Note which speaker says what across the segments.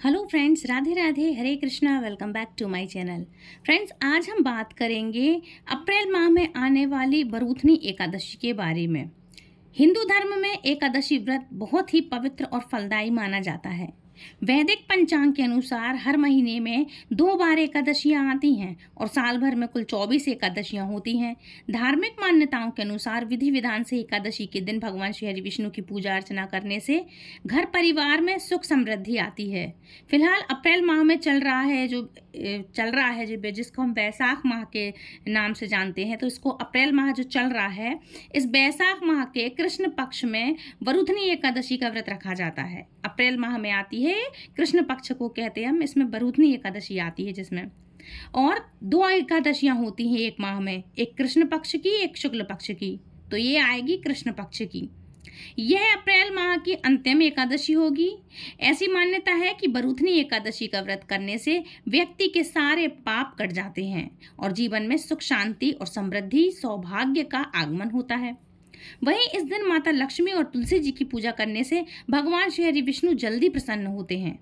Speaker 1: Hello friends, Radhe Radhe, Hare Krishna. Welcome back to my channel. Friends, आज हम बात करेंगे अप्रैल माह में आने वाली बरूथनी एकादशी के बारे में। हिंदू धर्म में एकादशी व्रत बहुत ही पवित्र और फलदायी माना जाता है। वैदिक पंचांग के अनुसार हर महीने में 2 बार एकादशियां आती हैं और साल भर में कुल 24 एकादशियां होती हैं। धार्मिक मान्यताओं के अनुसार विधि विधान से एकादशी के दिन भगवान श्री हरि विष्णु की पूजा अर्चना करने से घर परिवार में सुख समृद्धि आती है। फिलहाल अप्रैल माह में चल रहा है जो जिसको हम बैसाख माह के नाम से जानते हैं, तो इसको अप्रैल माह जो चल रहा है, इस बैसाख माह के कृष्ण पक्ष में बरूथनी एकादशी का व्रत रखा जाता है। अप्रैल माह में आती है, कृष्ण पक्ष को कहते हैं हम, इसमें बरूथनी एकादशी आती है जिसमें और 2 एकादशियां होती हैं एक माह में, एक कृष्ण पक्ष की, एक शुक्ल पक्ष की। तो ये आएगी कृष्ण पक्ष की। यह अप्रैल माह की अंतिम एकादशी होगी। ऐसी मान्यता है कि बरूथनी एकादशी का व्रत करने से व्यक्ति के सारे पाप कट जाते हैं और जीवन में सुख शांति और समृद्धि सौभाग्य का आगमन होता है। वहीं इस दिन माता लक्ष्मी और तुलसी जी की पूजा करने से भगवान श्री हरि विष्णु जल्दी प्रसन्न होते हैं।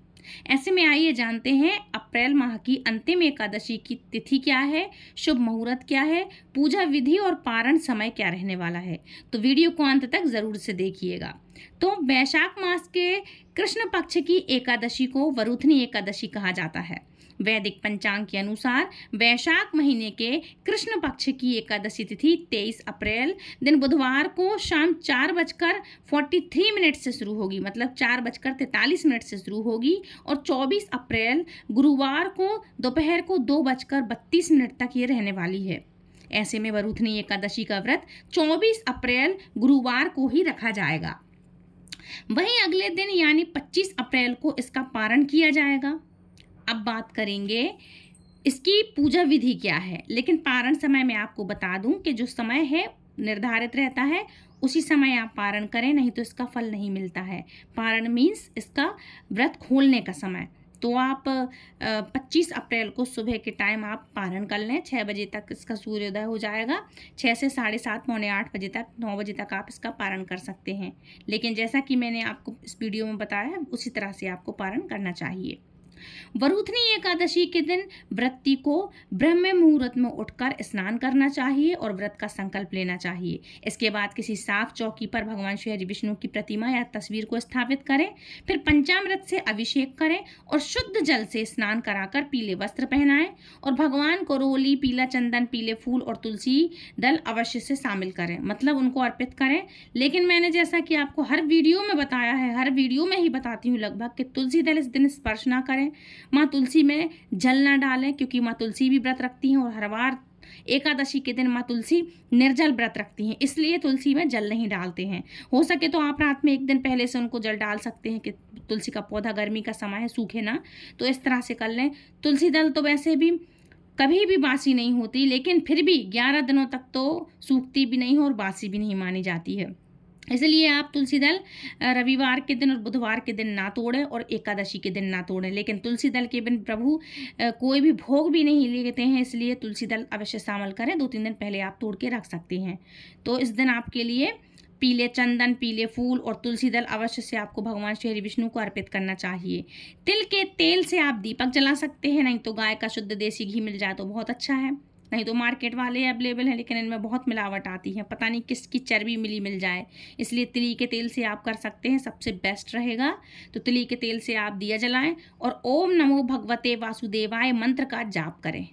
Speaker 1: ऐसे में आइए जानते हैं अप्रैल माह की अंतिम एकादशी की तिथि क्या है, शुभ मुहूर्त क्या है, पूजा विधि और पारण समय क्या रहने वाला है। तो वीडियो को अंत तक जरूर से देखिएगा। तो वैशाख मास के कृष्ण पक्ष की एकादशी को बरूथनी एकादशी कहा जाता है। वैदिक पंचांग के अनुसार वैशाख महीने के कृष्ण पक्ष की एकादशी तिथि 23 अप्रैल दिन बुधवार को शाम 4:43 से शुरू होगी, मतलब 4:43 से शुरू होगी और 24 अप्रैल गुरुवार को दोपहर को 2:32 तक ये रहने वाली है। ऐसे में बरूथनी एकादशी का व्रत 24 अप्रैल गुरुवार को ही रखा जाएगा। वहीं अगले दिन यानी 25 अप्रैल को इसका पारण किया जाएगा। अब बात करेंगे इसकी पूजा विधि क्या है, लेकिन पारण समय में आपको बता दूं कि जो समय है निर्धारित रहता है, उसी समय आप पारण करें, नहीं तो इसका फल नहीं मिलता है। पारण मीन्स इसका व्रत खोलने का समय। तो आप 25 अप्रैल को सुबह के टाइम आप पारण कर लें। 6 बजे तक इसका सूर्योदय हो जाएगा। 6 से 7:30 पौने 8 बजे तक 9 बजे तक आप इसका पारण कर सकते हैं। लेकिन जैसा कि मैंने आपको इस वीडियो में बताया, उसी तरह से आपको पारण करना चाहिए। बरूथनी एकादशी के दिन व्रती को ब्रह्म मुहूर्त में उठकर स्नान करना चाहिए और व्रत का संकल्प लेना चाहिए। इसके बाद किसी साफ चौकी पर भगवान श्री हरि विष्णु की प्रतिमा या तस्वीर को स्थापित करें। फिर पंचामृत से अभिषेक करें और शुद्ध जल से स्नान कराकर पीले वस्त्र पहनाएं और भगवान को रोली, पीला चंदन, पीले फूल और तुलसी दल अवश्य से शामिल करें, मतलब उनको अर्पित करें। लेकिन मैंने जैसा कि आपको हर वीडियो में बताया है, हर वीडियो में ही बताती हूँ लगभग, कि तुलसी दल इस दिन स्पर्श ना करें। माँ तुलसी में जल ना डालें, क्योंकि माँ तुलसी भी व्रत रखती हैं और हर बार एकादशी के दिन माँ तुलसी निर्जल व्रत रखती हैं, इसलिए तुलसी में जल नहीं डालते हैं। हो सके तो आप रात में 1 दिन पहले से उनको जल डाल सकते हैं कि तुलसी का पौधा गर्मी का समय है, सूखे ना। तो इस तरह से कर लें। तुलसी दल तो वैसे भी कभी भी बासी नहीं होती, लेकिन फिर भी 11 दिनों तक तो सूखती भी नहीं हो और बासी भी नहीं मानी जाती है। इसलिए आप तुलसी दल रविवार के दिन और बुधवार के दिन ना तोड़ें और एकादशी के दिन ना तोड़ें। लेकिन तुलसी दल के बिन प्रभु कोई भी भोग भी नहीं लेते हैं, इसलिए तुलसी दल अवश्य शामिल करें। 2-3 दिन पहले आप तोड़ के रख सकते हैं। तो इस दिन आपके लिए पीले चंदन, पीले फूल और तुलसी दल अवश्य से आपको भगवान श्री हरि विष्णु को अर्पित करना चाहिए। तिल के तेल से आप दीपक जला सकते हैं, नहीं तो गाय का शुद्ध देसी घी मिल जाए तो बहुत अच्छा है। नहीं तो मार्केट वाले अवेलेबल हैं, लेकिन इनमें बहुत मिलावट आती है, पता नहीं किसकी चर्बी मिल जाए। इसलिए तिली के तेल से आप कर सकते हैं, सबसे बेस्ट रहेगा। तो तिली के तेल से आप दिया जलाएं और ओम नमो भगवते वासुदेवाय मंत्र का जाप करें।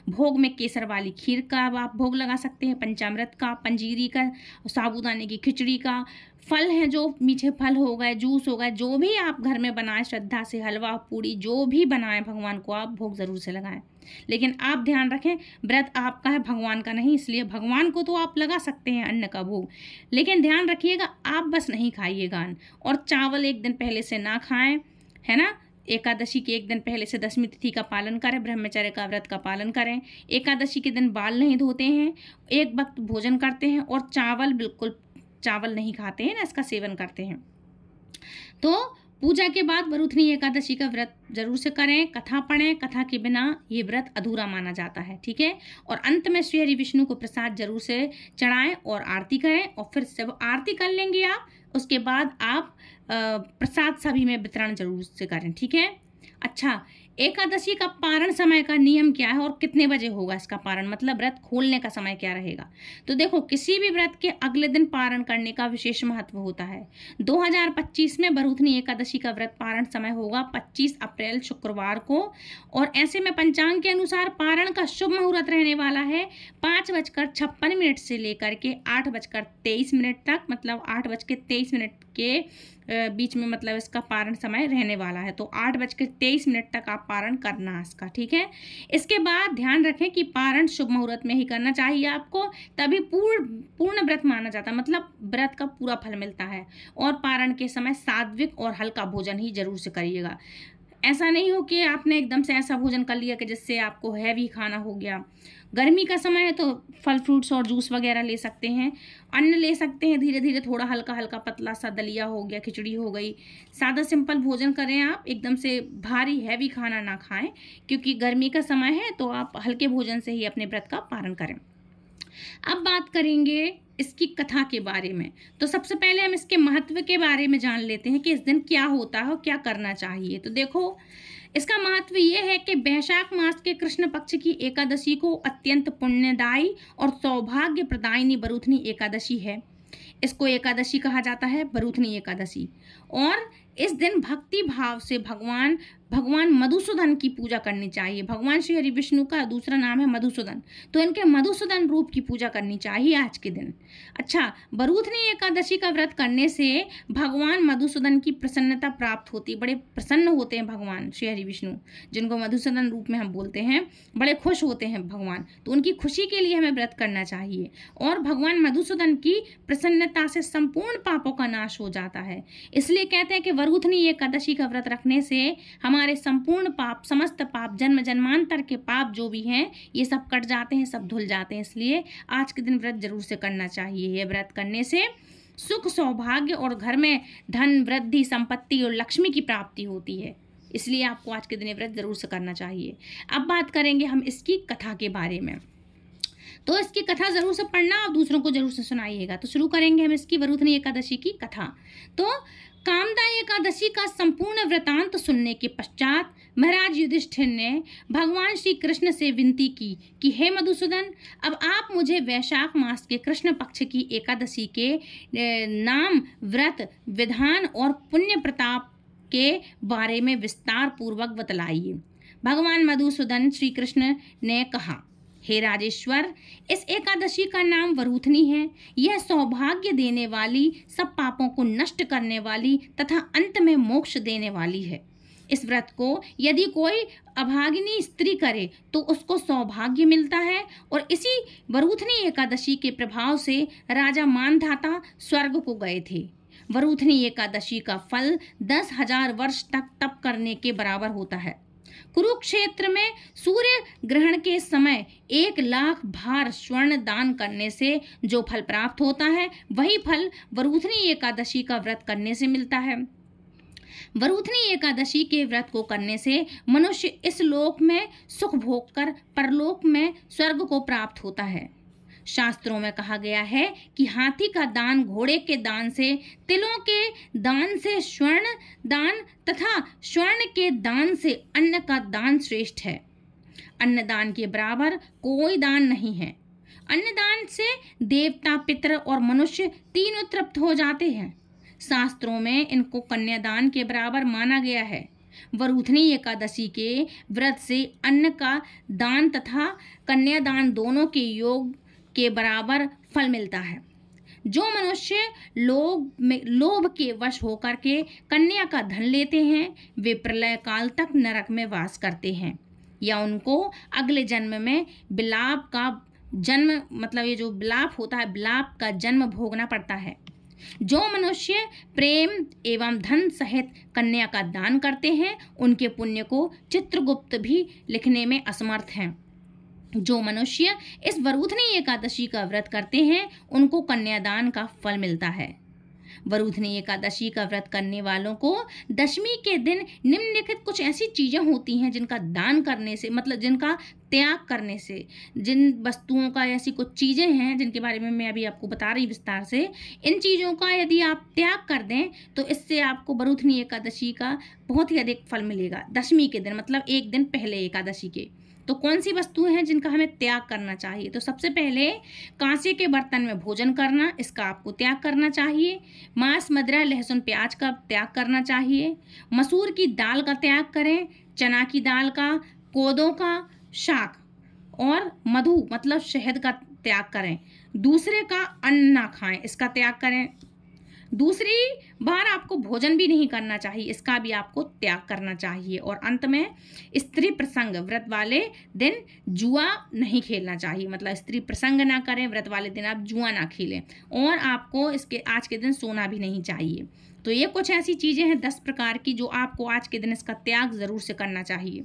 Speaker 1: भोग में केसर वाली खीर का आप भोग लगा सकते हैं, पंचामृत का, पंजीरी का, साबूदाने की खिचड़ी का। फल हैं जो मीठे फल हो गए, जूस हो गए, जो भी आप घर में बनाएं श्रद्धा से, हलवा पूड़ी जो भी बनाएं, भगवान को आप भोग ज़रूर से लगाएं। लेकिन आप ध्यान रखें, व्रत आपका है, भगवान का नहीं, इसलिए भगवान को तो आप लगा सकते हैं अन्न का भोग, लेकिन ध्यान रखिएगा आप बस नहीं खाइएगा अन्न। और चावल 1 दिन पहले से ना खाएं, है ना। एकादशी के 1 दिन पहले से 10वीं तिथि का पालन करें, ब्रह्मचर्य का व्रत का पालन करें। एकादशी के दिन बाल नहीं धोते हैं, 1 वक्त भोजन करते हैं और चावल नहीं खाते हैं ना, इसका सेवन करते हैं। तो पूजा के बाद बरूथनी एकादशी का व्रत जरूर से करें, कथा पढ़ें, कथा के बिना ये व्रत अधूरा माना जाता है, ठीक है। और अंत में श्री हरि विष्णु को प्रसाद जरूर से चढ़ाएं और आरती करें। और फिर जब आरती कर लेंगे आप, उसके बाद आप प्रसाद सभी में वितरण जरूर से करें, ठीक है। अच्छा, एकादशी का पारण समय का नियम क्या है और कितने बजे होगा इसका पारण, मतलब व्रत खोलने का समय क्या रहेगा? तो देखो, किसी भी व्रत के अगले दिन पारण करने का विशेष महत्व होता है। 2025 में बरूथनी एकादशी का व्रत पारण समय होगा 25 अप्रैल शुक्रवार को, और ऐसे में पंचांग के अनुसार पारण का शुभ मुहूर्त रहने वाला है 5:56 से लेकर के 8:23 तक, मतलब 8:23 के बीच में, मतलब इसका पारण समय रहने वाला है। तो 8:23 तक आप पारण करना इसका, ठीक है। इसके बाद ध्यान रखें कि पारण शुभ मुहूर्त में ही करना चाहिए आपको, तभी पूर्ण व्रत माना जाता है, मतलब व्रत का पूरा फल मिलता है। और पारण के समय सात्विक और हल्का भोजन ही जरूर से करिएगा। ऐसा नहीं हो कि आपने एकदम से ऐसा भोजन कर लिया कि जिससे आपको हैवी खाना हो गया। गर्मी का समय है तो फल फ्रूट्स और जूस वगैरह ले सकते हैं, अन्न ले सकते हैं, धीरे धीरे थोड़ा हल्का हल्का पतला सा दलिया हो गया, खिचड़ी हो गई, सादा सिंपल भोजन करें आप, एकदम से भारी हैवी खाना ना खाएं, क्योंकि गर्मी का समय है तो आप हल्के भोजन से ही अपने व्रत का पारण करें। अब बात करेंगे इसकी कथा के बारे में। तो सबसे पहले हम इसके महत्व के बारे में जान लेते हैं कि इस दिन क्या होता है और क्या करना चाहिए। तो देखो, इसका महत्व ये है कि वैशाख मास के कृष्ण पक्ष की एकादशी को अत्यंत पुण्यदायी और सौभाग्य प्रदायिनी बरूथनी एकादशी है। इसको एकादशी कहा जाता है, बरूथनी एकादशी। और इस दिन भक्ति भाव से भगवान मधुसूदन की पूजा करनी चाहिए। भगवान श्री हरि विष्णु का दूसरा नाम है मधुसूदन, तो इनके मधुसूदन रूप की पूजा करनी चाहिए आज के दिन। अच्छा, बरूथनी एकादशी का व्रत करने से भगवान मधुसूदन की प्रसन्नता प्राप्त होती, बड़े प्रसन्न होते हैं भगवान श्री हरि विष्णु, जिनको मधुसूदन रूप में हम बोलते हैं, बड़े खुश होते हैं भगवान। तो उनकी खुशी के लिए हमें व्रत करना चाहिए, और भगवान मधुसूदन की प्रसन्नता से संपूर्ण पापों का नाश हो जाता है। इसलिए कहते हैं कि बरूथनी एकादशी का व्रत रखने से हमारे संपूर्ण पाप, समस्त पाप, जन्म जन्मांतर के पाप जो भी हैं, ये सब कट जाते हैं, सब धुल जाते हैं। इसलिए आज के दिन व्रत जरूर से करना चाहिए। ये व्रत करने से सुख, सौभाग्य और घर में धन, वृद्धि, संपत्ति और लक्ष्मी की प्राप्ति होती है। इसलिए आपको आज के दिन ये व्रत जरूर से करना चाहिए। अब बात करेंगे हम इसकी कथा के बारे में। तो इसकी कथा जरूर से पढ़ना और दूसरों को जरूर से सुनाइएगा। तो शुरू करेंगे हम इसकी बरूथनी एकादशी की कथा। तो कामदा एकादशी का संपूर्ण वृतांत सुनने के पश्चात महाराज युधिष्ठिर ने भगवान श्री कृष्ण से विनती की कि हे मधुसूदन, अब आप मुझे वैशाख मास के कृष्ण पक्ष की एकादशी के नाम, व्रत विधान और पुण्य प्रताप के बारे में विस्तार पूर्वक बतलाइए। भगवान मधुसूदन श्री कृष्ण ने कहा, हे राजेश्वर, इस एकादशी का नाम बरूथनी है। यह सौभाग्य देने वाली, सब पापों को नष्ट करने वाली तथा अंत में मोक्ष देने वाली है। इस व्रत को यदि कोई अभागिनी स्त्री करे तो उसको सौभाग्य मिलता है, और इसी बरूथनी एकादशी के प्रभाव से राजा मानधाता स्वर्ग को गए थे। बरूथनी एकादशी का फल 10,000 वर्ष तक तप करने के बराबर होता है। कुरुक्षेत्र में सूर्य ग्रहण के समय 1,00,000 भार स्वर्ण दान करने से जो फल प्राप्त होता है, वही फल बरूथनी एकादशी का व्रत करने से मिलता है। बरूथनी एकादशी के व्रत को करने से मनुष्य इस लोक में सुख भोग कर परलोक में स्वर्ग को प्राप्त होता है। शास्त्रों में कहा गया है कि हाथी का दान घोड़े के दान से, तिलों के दान से स्वर्ण दान तथा स्वर्ण के दान से अन्न का दान श्रेष्ठ है। अन्नदान के बराबर कोई दान नहीं है। अन्नदान से देवता, पितर और मनुष्य तीनों तृप्त हो जाते हैं। शास्त्रों में इनको कन्यादान के बराबर माना गया है। बरूथनी एकादशी के व्रत से अन्न का दान तथा कन्यादान दोनों के योग के बराबर फल मिलता है। जो मनुष्य लोभ के वश होकर के कन्या का धन लेते हैं, वे प्रलय काल तक नरक में वास करते हैं, या उनको अगले जन्म में बिलाप का जन्म, मतलब ये जो बिलाप होता है, बिलाप का जन्म भोगना पड़ता है। जो मनुष्य प्रेम एवं धन सहित कन्या का दान करते हैं, उनके पुण्य को चित्रगुप्त भी लिखने में असमर्थ हैं। जो मनुष्य इस बरूथनी एकादशी का व्रत करते हैं, उनको कन्यादान का फल मिलता है। वरुधनी एकादशी का व्रत करने वालों को दशमी के दिन निम्नलिखित कुछ ऐसी चीज़ें होती हैं जिनका दान करने से, मतलब जिनका त्याग करने से, जिन वस्तुओं का, ऐसी कुछ चीज़ें हैं जिनके बारे में मैं अभी आपको बता रही विस्तार से, इन चीज़ों का यदि आप त्याग कर दें तो इससे आपको वरुधनी एकादशी का बहुत ही अधिक फल मिलेगा दशमी के दिन, मतलब एक दिन पहले एकादशी के। तो कौन सी वस्तुएं हैं जिनका हमें त्याग करना चाहिए? तो सबसे पहले कांसे के बर्तन में भोजन करना, इसका आपको त्याग करना चाहिए। मांस, मदिरा, लहसुन, प्याज का त्याग करना चाहिए। मसूर की दाल का त्याग करें, चना की दाल का, कोदों का शाक और मधु मतलब शहद का त्याग करें। दूसरे का अन्न ना खाएं, इसका त्याग करें। दूसरी बार आपको भोजन भी नहीं करना चाहिए, इसका भी आपको त्याग करना चाहिए। और अंत में स्त्री प्रसंग, व्रत वाले दिन जुआ नहीं खेलना चाहिए, मतलब स्त्री प्रसंग ना करें, व्रत वाले दिन आप जुआ ना खेलें। और आपको इसके आज के दिन सोना भी नहीं चाहिए। तो ये कुछ ऐसी चीज़ें हैं 10 प्रकार की जो आपको आज के दिन इसका त्याग ज़रूर से करना चाहिए।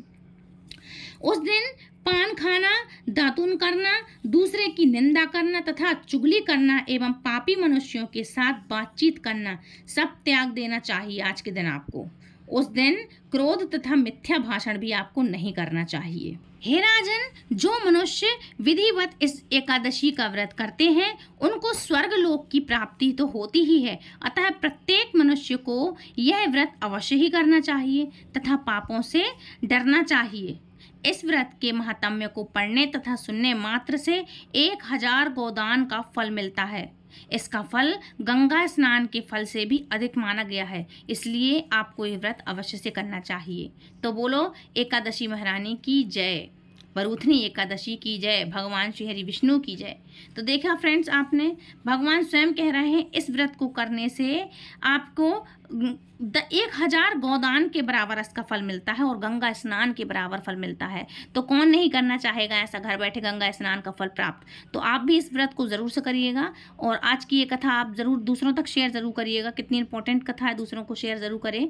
Speaker 1: उस दिन पान खाना, दातून करना, दूसरे की निंदा करना तथा चुगली करना एवं पापी मनुष्यों के साथ बातचीत करना सब त्याग देना चाहिए आज के दिन आपको। उस दिन क्रोध तथा मिथ्या भाषण भी आपको नहीं करना चाहिए। हे राजन, जो मनुष्य विधिवत इस एकादशी का व्रत करते हैं उनको स्वर्ग लोक की प्राप्ति तो होती ही है, अतः प्रत्येक मनुष्य को यह व्रत अवश्य ही करना चाहिए तथा पापों से डरना चाहिए। इस व्रत के महात्म्य को पढ़ने तथा सुनने मात्र से 1000 गोदान का फल मिलता है। इसका फल गंगा स्नान के फल से भी अधिक माना गया है, इसलिए आपको ये व्रत अवश्य से करना चाहिए। तो बोलो एकादशी महारानी की जय, वरुधनी एकादशी की जय, भगवान श्री हरि विष्णु की जय। तो देखा फ्रेंड्स, आपने भगवान स्वयं कह रहे हैं इस व्रत को करने से आपको 1000 गोदान के बराबर इसका फल मिलता है और गंगा स्नान के बराबर फल मिलता है। तो कौन नहीं करना चाहेगा ऐसा घर बैठे गंगा स्नान का फल प्राप्त। तो आप भी इस व्रत को ज़रूर से करिएगा और आज की ये कथा आप ज़रूर दूसरों तक शेयर ज़रूर करिएगा। कितनी इंपॉर्टेंट कथा है, दूसरों को शेयर ज़रूर करें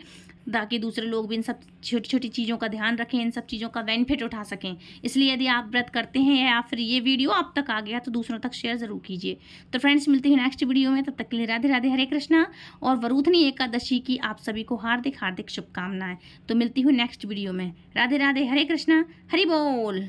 Speaker 1: ताकि दूसरे लोग भी इन सब छोटी छोटी चीज़ों का ध्यान रखें, इन सब चीज़ों का बेनिफिट उठा सकें। इसलिए यदि आप व्रत करते हैं या फिर ये वीडियो आप तक आ गया तो दूसरों तक शेयर ज़रूर कीजिए। तो फ्रेंड्स, मिलते हैं नेक्स्ट वीडियो में, तब तक के लिए राधे राधे, हरे कृष्णा। और वरुधनी एकादशी की आप सभी को हार्दिक हार्दिक शुभकामनाएं। तो मिलती हूँ नेक्स्ट वीडियो में। राधे राधे, हरे कृष्णा, हरि बोल।